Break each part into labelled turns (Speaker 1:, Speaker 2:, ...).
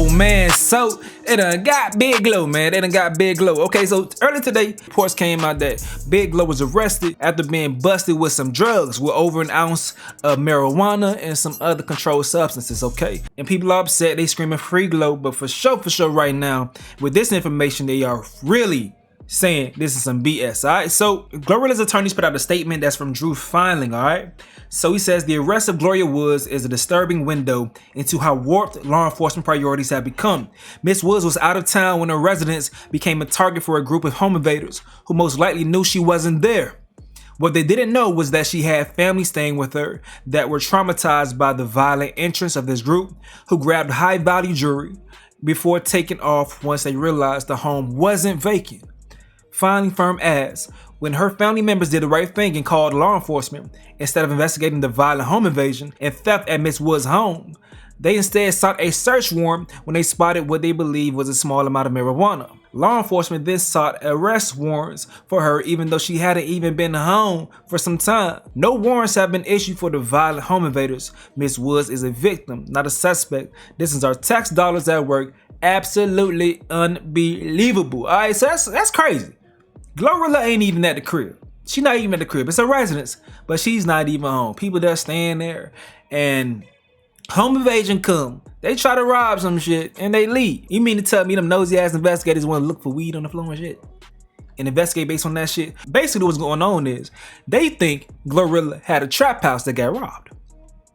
Speaker 1: Yo, man, so it done got Big Glo, man. They done got Big Glo. Okay, so earlier today, reports came out that Big Glo was arrested after being busted with some drugs with over an ounce of marijuana and some other controlled substances, okay? And people are upset, they screaming free Glo, but for sure right now, with this information, they are really saying this is some BS, alright? So, Glorilla's attorneys put out a statement that's from Drew Filing, alright? So he says the arrest of Gloria Woods is a disturbing window into how warped law enforcement priorities have become. Miss Woods was out of town when her residence became a target for a group of home invaders who most likely knew she wasn't there. What they didn't know was that she had family staying with her that were traumatized by the violent entrance of this group, who grabbed high-value jewelry before taking off once they realized the home wasn't vacant. Filing firm adds, when her family members did the right thing and called law enforcement, instead of investigating the violent home invasion and theft at Miss Woods' home, they instead sought a search warrant when they spotted what they believed was a small amount of marijuana. Law enforcement then sought arrest warrants for her even though she hadn't even been home for some time. No warrants have been issued for the violent home invaders. Miss Woods is a victim, not a suspect. This is our tax dollars at work. Absolutely unbelievable. Alright, so that's crazy. Glorilla ain't even at the crib. She not even at the crib. It's her residence, but she's not even home. People just staying there, and home invasion come. They try to rob some shit, and they leave. You mean to tell me them nosy ass investigators want to look for weed on the floor and shit? And investigate based on that shit? Basically what's going on is, they think Glorilla had a trap house that got robbed.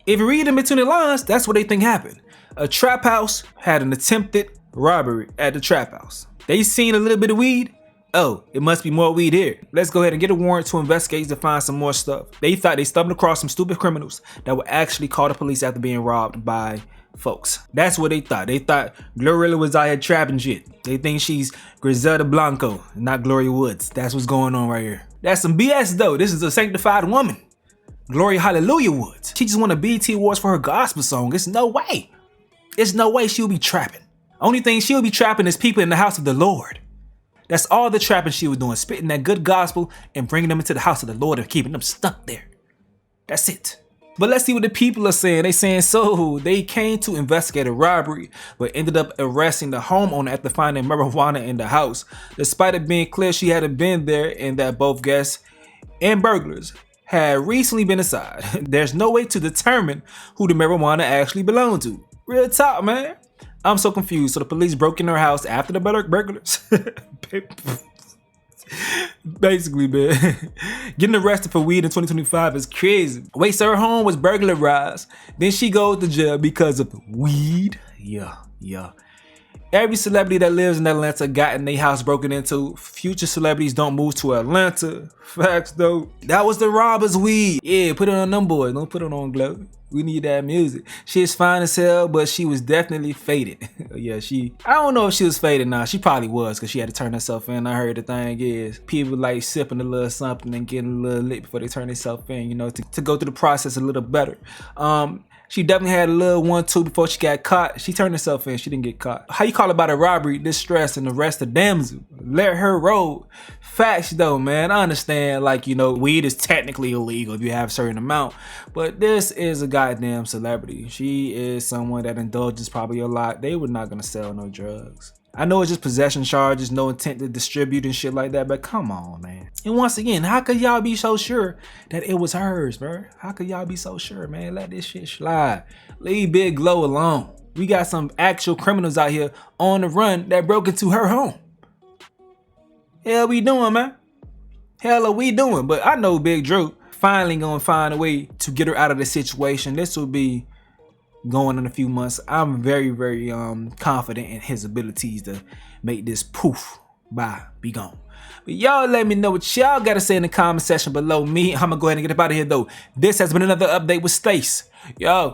Speaker 1: If you read in between the lines, that's what they think happened. A trap house had an attempted robbery at the trap house. They seen a little bit of weed. Oh, it must be more weed here. Let's go ahead and get a warrant to investigate to find some more stuff. They thought they stumbled across some stupid criminals that would actually call the police after being robbed by folks. That's what they thought. They thought Glorilla was out here trapping shit. They think she's Griselda Blanco, not Gloria Woods. That's what's going on right here. That's some BS though. This is a sanctified woman. Gloria Hallelujah Woods. She just won a BET Awards for her gospel song. It's no way. There's no way she'll be trapping. Only thing she'll be trapping is people in the house of the Lord. That's all the trapping she was doing, spitting that good gospel and bringing them into the house of the Lord and keeping them stuck there. That's it. But let's see what the people are saying. They saying, so they came to investigate a robbery, but ended up arresting the homeowner after finding marijuana in the house, despite it being clear she hadn't been there and that both guests and burglars had recently been inside. There's no way to determine who the marijuana actually belonged to. Real talk, man. I'm so confused. So the police broke in her house after the burglars? Basically, man. Getting arrested for weed in 2025 is crazy. Wait, so her home was burglarized. Then she goes to jail because of weed? Yeah. Every celebrity that lives in Atlanta got in their house broken into. Future celebrities don't move to Atlanta. Facts though. That was the robbers' weed. Yeah, put it on them boys. Don't put it on Glo. We need that music. She's fine as hell, but she was definitely faded. Yeah, I don't know if she was faded now. She probably was, because she had to turn herself in. I heard the thing is, people like sipping a little something and getting a little lit before they turn themselves in, you know, to go through the process a little better. She definitely had a little 1-2 before she got caught. She turned herself in. She didn't get caught. How you call about a robbery, distress, and arrest a damsel? Let her roll. Facts though, man. I understand, like, you know, weed is technically illegal if you have a certain amount. But this is a goddamn celebrity. She is someone that indulges probably a lot. They were not gonna sell no drugs. I know it's just possession charges, no intent to distribute and shit like that, but come on, man. And once again, how could y'all be so sure that it was hers, bro? How could y'all be so sure, man? Let this shit slide. Leave Big Glo alone. We got some actual criminals out here on the run that broke into her home. Hell we doing, man? Hell are we doing? But I know Big Drew finally gonna find a way to get her out of the situation. This will be going in a few months. I'm very confident in his abilities to make this poof be gone. But y'all let me know what y'all gotta say in the comment section below. Me, I'm gonna go ahead and get up out of here though. This has been another update with Stace. Yo.